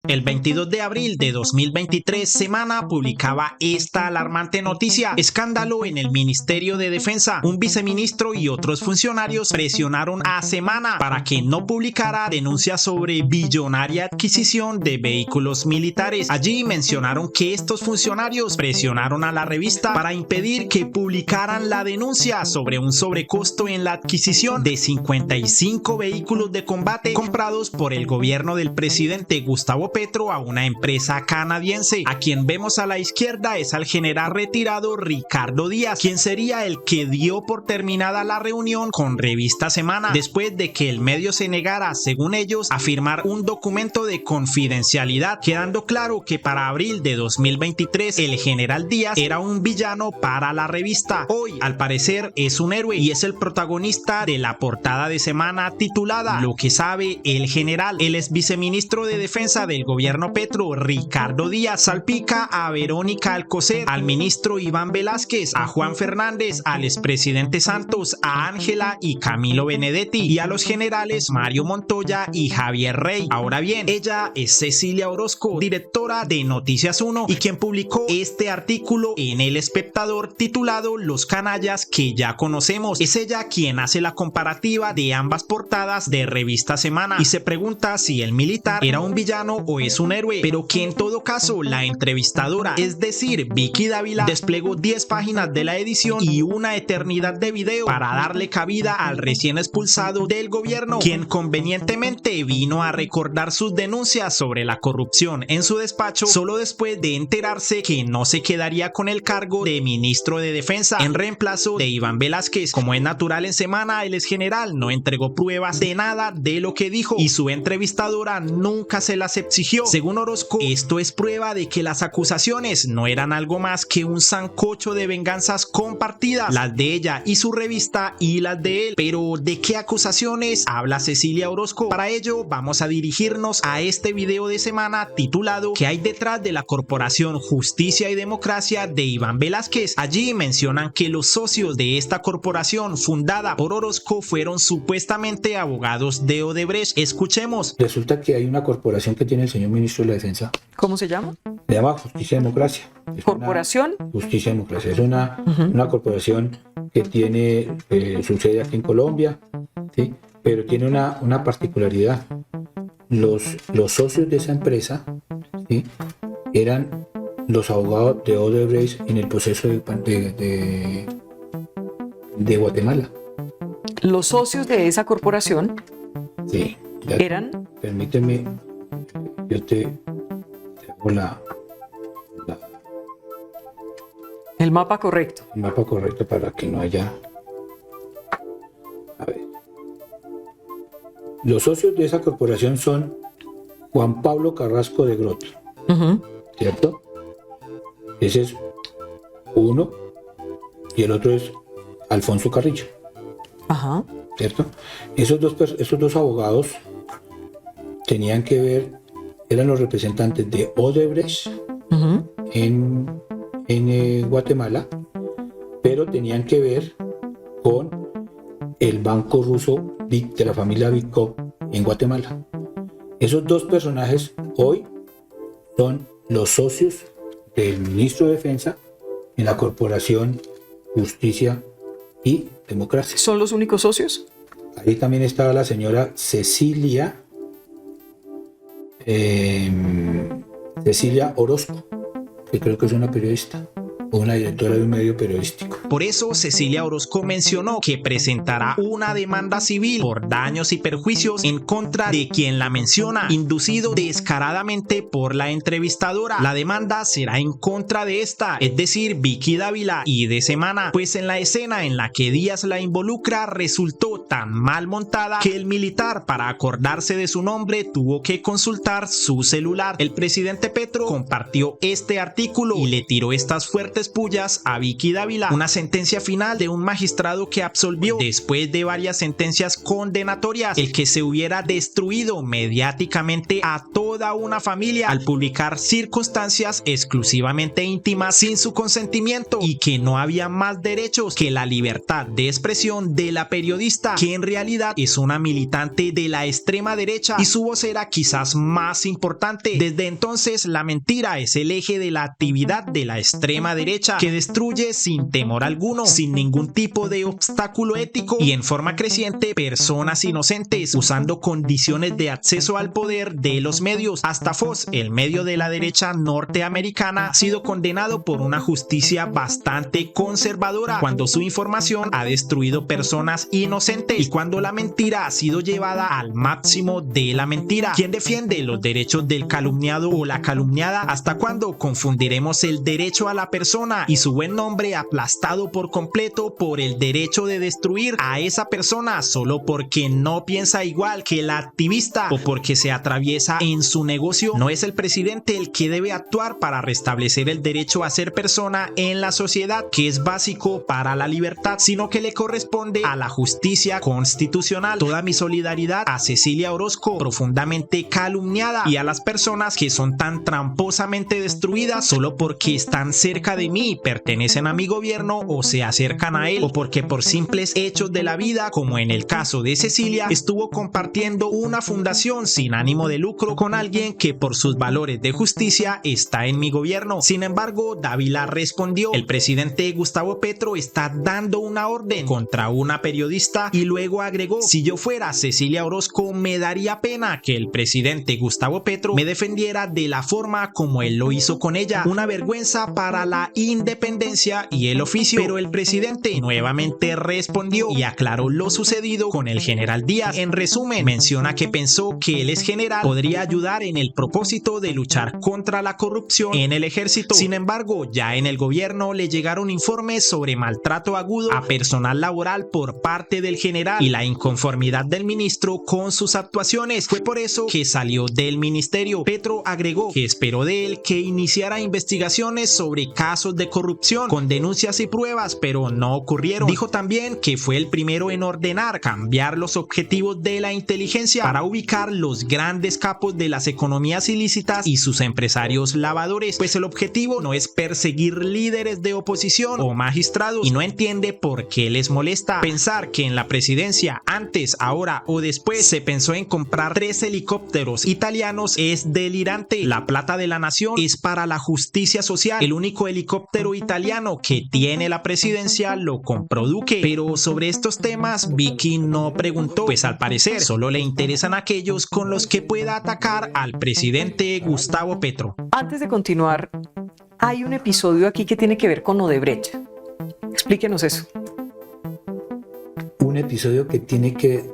El 22 de abril de 2023, Semana publicaba esta alarmante noticia: escándalo en el Ministerio de Defensa. Un viceministro y otros funcionarios presionaron a Semana para que no publicara denuncias sobre billonaria adquisición de vehículos militares. Allí mencionaron que estos funcionarios presionaron a la revista para impedir que publicaran la denuncia sobre un sobrecosto en la adquisición de 55 vehículos de combate comprados por el gobierno del presidente Gustavo Petro a una empresa canadiense. A quien vemos a la izquierda es al general retirado Ricardo Díaz, quien sería el que dio por terminada la reunión con Revista Semana, después de que el medio se negara, según ellos, a firmar un documento de confidencialidad, quedando claro que para abril de 2023 el general Díaz era un villano para la revista. Hoy, al parecer, es un héroe y es el protagonista de la portada de Semana titulada "Lo que sabe el general". El ex viceministro de Defensa del gobierno Petro, Ricardo Díaz, salpica a Verónica Alcocer, al ministro Iván Velásquez, a Juan Fernández, al expresidente Santos, a Ángela y Camilo Benedetti y a los generales Mario Montoya y Javier Rey. Ahora bien, ella es Cecilia Orozco, directora de Noticias 1 y quien publicó este artículo en El Espectador titulado "Los canallas que ya conocemos". Es ella quien hace la comparativa de ambas portadas de Revista Semana y se pregunta si el militar era un villano o es un héroe, pero que en todo caso la entrevistadora, es decir, Vicky Dávila, desplegó 10 páginas de la edición y una eternidad de video para darle cabida al recién expulsado del gobierno, quien convenientemente vino a recordar sus denuncias sobre la corrupción en su despacho solo después de enterarse que no se quedaría con el cargo de ministro de Defensa en reemplazo de Iván Velásquez. Como es natural en Semana, el exgeneral no entregó pruebas de nada de lo que dijo y su entrevistadora nunca se las exigió. Según Orozco, esto es prueba de que las acusaciones no eran algo más que un sancocho de venganzas compartidas, las de ella y su revista y las de él. Pero ¿de qué acusaciones habla Cecilia Orozco? Para ello vamos a dirigirnos a este video de Semana titulado "¿Qué hay detrás de la corporación Justicia y Democracia de Iván Velásquez?". Allí mencionan que los socios de esta corporación fundada por Orozco fueron supuestamente abogados de Odebrecht. Escuchemos. Resulta que hay una corporación que tiene el señor ministro de la Defensa. ¿Cómo se llama? Se llama Justicia y Democracia. ¿Corporación? Justicia y Democracia. Es una corporación que tiene su sede aquí en Colombia, ¿sí? Pero tiene una particularidad. Los socios de esa empresa, ¿sí?, eran los abogados de Odebrecht en el proceso de Guatemala. Los socios de esa corporación, sí, eran... Permíteme, yo te hago el mapa correcto. El mapa correcto para que no haya... A ver. Los socios de esa corporación son Juan Pablo Carrasco de Grot, ¿cierto? Ese es uno y el otro es Alfonso Carrillo, ¿cierto? Esos dos abogados tenían que ver, eran los representantes de Odebrecht en Guatemala, pero tenían que ver con el banco ruso de la familia Vikov en Guatemala. Esos dos personajes hoy son los socios del ministro de Defensa en la corporación Justicia y Democracia. ¿Son los únicos socios? Ahí también estaba la señora Cecilia Orozco, que creo que es una periodista o una directora de un medio periodístico. Por eso Cecilia Orozco mencionó que presentará una demanda civil por daños y perjuicios en contra de quien la menciona, inducido descaradamente por la entrevistadora. La demanda será en contra de esta, es decir, Vicky Dávila, y de Semana, pues en la escena en la que Díaz la involucra resultó tan mal montada que el militar, para acordarse de su nombre, tuvo que consultar su celular. El presidente Petro compartió este artículo y le tiró estas fuertes pullas a Vicky Dávila. Una sentencia final de un magistrado que absolvió después de varias sentencias condenatorias el que se hubiera destruido mediáticamente a toda una familia al publicar circunstancias exclusivamente íntimas sin su consentimiento y que no había más derechos que la libertad de expresión de la periodista, que en realidad es una militante de la extrema derecha y su voz era quizás más importante. Desde entonces la mentira es el eje de la actividad de la extrema derecha, que destruye sin temor alguno, sin ningún tipo de obstáculo ético y en forma creciente personas inocentes, usando condiciones de acceso al poder de los medios. Hasta Fox, el medio de la derecha norteamericana, ha sido condenado por una justicia bastante conservadora cuando su información ha destruido personas inocentes y cuando la mentira ha sido llevada al máximo de la mentira. ¿Quién defiende los derechos del calumniado o la calumniada? ¿Hasta cuándo confundiremos el derecho a la persona y su buen nombre aplastado por completo por el derecho de destruir a esa persona solo porque no piensa igual que la activista o porque se atraviesa en su negocio? No es el presidente el que debe actuar para restablecer el derecho a ser persona en la sociedad, que es básico para la libertad, sino que le corresponde a la justicia constitucional. Toda mi solidaridad a Cecilia Orozco, profundamente calumniada, y a las personas que son tan tramposamente destruidas solo porque están cerca de mí, pertenecen a mi gobierno o se acercan a él, o porque por simples hechos de la vida, como en el caso de Cecilia, estuvo compartiendo una fundación sin ánimo de lucro con alguien que por sus valores de justicia está en mi gobierno. Sin embargo, Dávila respondió: el presidente Gustavo Petro está dando una orden contra una periodista, y luego agregó: si yo fuera Cecilia Orozco, me daría pena que el presidente Gustavo Petro me defendiera de la forma como él lo hizo con ella. Una vergüenza para la independencia y el oficio. Pero el presidente nuevamente respondió y aclaró lo sucedido con el general Díaz. En resumen, menciona que pensó que el ex general podría ayudar en el propósito de luchar contra la corrupción en el ejército. Sin embargo, ya en el gobierno le llegaron informes sobre maltrato agudo a personal laboral por parte del general y la inconformidad del ministro con sus actuaciones. Fue por eso que salió del ministerio. Petro agregó que esperó de él que iniciara investigaciones sobre casos de corrupción con denuncias y pruebas, pero no ocurrieron. Dijo también que fue el primero en ordenar cambiar los objetivos de la inteligencia para ubicar los grandes capos de las economías ilícitas y sus empresarios lavadores, pues el objetivo no es perseguir líderes de oposición o magistrados, y no entiende por qué les molesta. Pensar que en la presidencia, antes, ahora o después, se pensó en comprar 3 helicópteros italianos es delirante. La plata de la nación es para la justicia social. El único helicóptero italiano que tiene la presidencia lo compró Duque. Pero sobre estos temas Vicky no preguntó, pues al parecer solo le interesan aquellos con los que pueda atacar al presidente Gustavo Petro. Antes de continuar, hay un episodio aquí que tiene que ver con Odebrecht. Explíquenos eso. Un episodio que tiene que...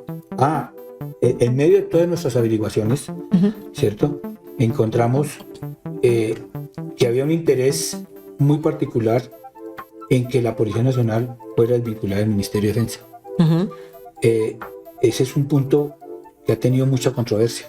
en medio de todas nuestras averiguaciones, ¿cierto? Encontramos que había un interés muy particular en que la Policía Nacional fuera vinculada al Ministerio de Defensa. Ese es un punto que ha tenido mucha controversia.